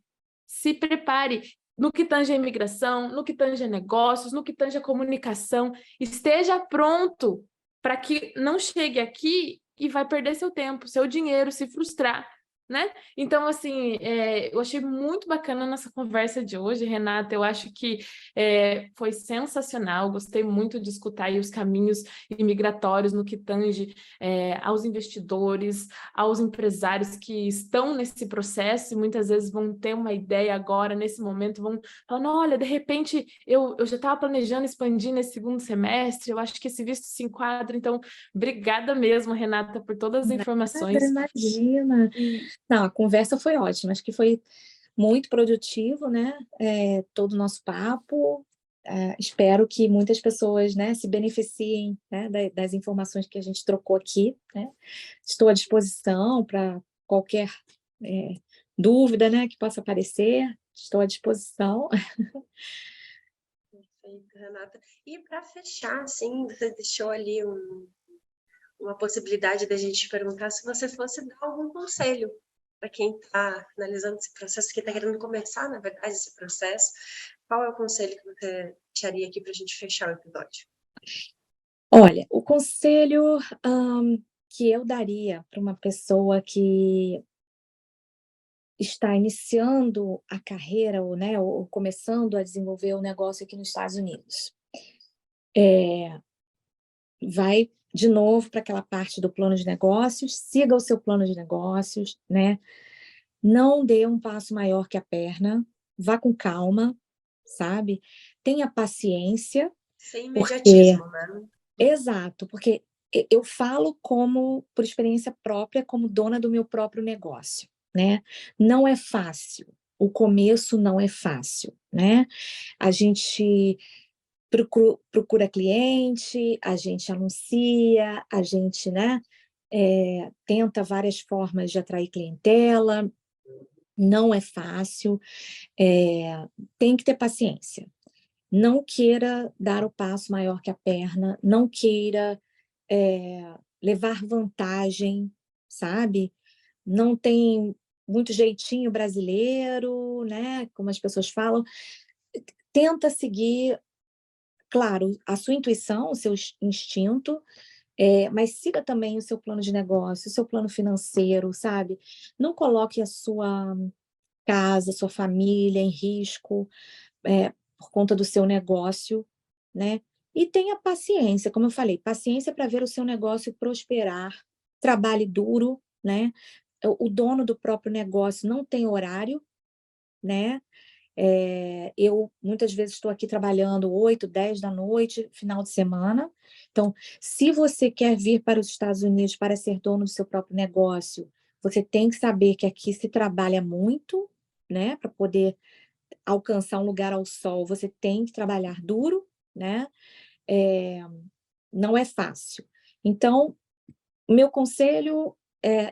no que tange a imigração, no que tange a negócios, no que tange a comunicação, esteja pronto para que não chegue aqui e vai perder seu tempo, seu dinheiro, se frustrar, né? Então, assim, eu achei muito bacana a nossa conversa de hoje, Renata. Eu acho que foi sensacional, gostei muito de escutar aí os caminhos imigratórios no que tange aos investidores, aos empresários que estão nesse processo e muitas vezes vão ter uma ideia agora, nesse momento, vão falando, olha, de repente eu já estava planejando expandir nesse segundo semestre, eu acho que esse visto se enquadra, então, obrigada mesmo, Renata, por todas as informações. Imagina. Não, a conversa foi ótima, acho que foi muito produtivo, né? Todo o nosso papo. Espero que muitas pessoas, né, se beneficiem, né, das informações que a gente trocou aqui, né? Estou à disposição para qualquer dúvida, né, que possa aparecer, estou à disposição. Perfeito, Renata. E para fechar, assim, você deixou ali uma possibilidade da gente perguntar se você fosse dar algum conselho para quem está analisando esse processo, que está querendo começar, na verdade, esse processo. Qual é o conselho que você deixaria aqui para a gente fechar o episódio? Olha, o conselho que eu daria para uma pessoa que está iniciando a carreira ou começando a desenvolver o negócio aqui nos Estados Unidos, vai de novo, para aquela parte do plano de negócios, siga o seu plano de negócios, né? Não dê um passo maior que a perna, vá com calma, sabe? Tenha paciência, Sem porque... imediatismo, né? Exato, porque eu falo como, por experiência própria, como dona do meu próprio negócio, né? Não é fácil, o começo não é fácil, né? A gente procura cliente, a gente anuncia, a gente, né, tenta várias formas de atrair clientela, não é fácil, tem que ter paciência. Não queira dar o passo maior que a perna, não queira levar vantagem, sabe? Não tem muito jeitinho brasileiro, né? Como as pessoas falam. Tenta seguir, claro, a sua intuição, o seu instinto, mas siga também o seu plano de negócio, o seu plano financeiro, sabe? Não coloque a sua casa, sua família em risco, por conta do seu negócio, né? E tenha paciência, como eu falei, paciência para ver o seu negócio prosperar, trabalhe duro, né? O dono do próprio negócio não tem horário, né? Eu muitas vezes estou aqui trabalhando 8, 10 da noite, final de semana. Então, se você quer vir para os Estados Unidos para ser dono do seu próprio negócio, você tem que saber que aqui se trabalha muito, né? Para poder alcançar um lugar ao sol, você tem que trabalhar duro, né? Não é fácil. Então, o meu conselho,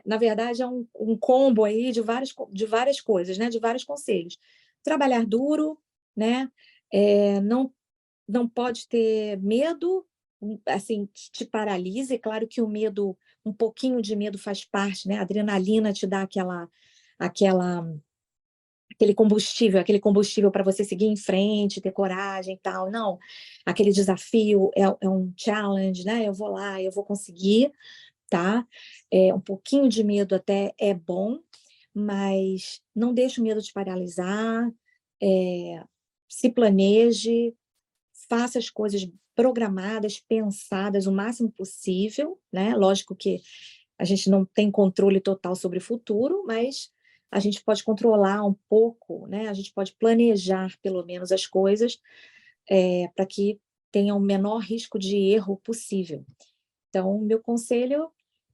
na verdade, é um combo aí de várias coisas, né? De vários conselhos. Trabalhar duro, né? Não pode ter medo, assim, que te paralise. Claro que o medo, um pouquinho de medo faz parte, né? A adrenalina te dá aquele combustível para você seguir em frente, ter coragem e tal. Não, aquele desafio é um challenge, né? Eu vou lá, eu vou conseguir, tá? Um pouquinho de medo até é bom, mas não deixe o medo te paralisar, se planeje, faça as coisas programadas, pensadas o máximo possível, né? Lógico que a gente não tem controle total sobre o futuro, mas a gente pode controlar um pouco, né? A gente pode planejar, pelo menos, as coisas para que tenha o menor risco de erro possível. Então, meu conselho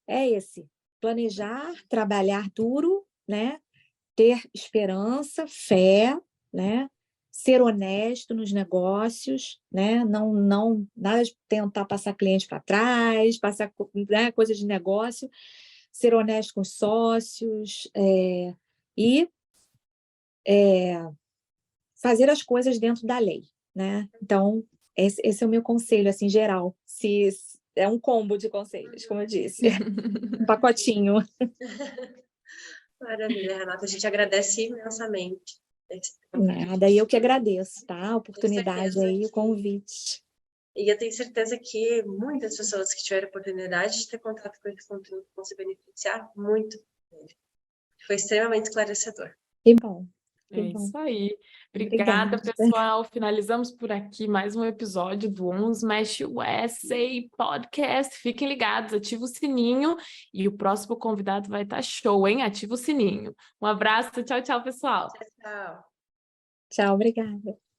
é esse: planejar, trabalhar duro, né? Ter esperança, fé, né? Ser honesto nos negócios, né? Não nada de tentar passar cliente para trás, passar, né, coisa de negócio, ser honesto com os sócios, e fazer as coisas dentro da lei, né? Então, esse é o meu conselho, assim, geral. Se é um combo de conselhos, como eu disse, um pacotinho. Maravilha, Renata. A gente agradece imensamente esse tempo que a Nada, e eu que agradeço, tá? A tenho oportunidade certeza aí, o que... convite. E eu tenho certeza que muitas pessoas que tiveram a oportunidade de ter contato com esse conteúdo vão se beneficiar muito dele. Foi extremamente esclarecedor. Que bom, que É bom. isso aí. Obrigada. Obrigada, pessoal. Finalizamos por aqui mais um episódio do On Smash USA Podcast. Fiquem ligados, ativa o sininho e o próximo convidado vai estar show, hein? Ativa o sininho. Um abraço, tchau, tchau, pessoal. Tchau. Tchau, obrigada.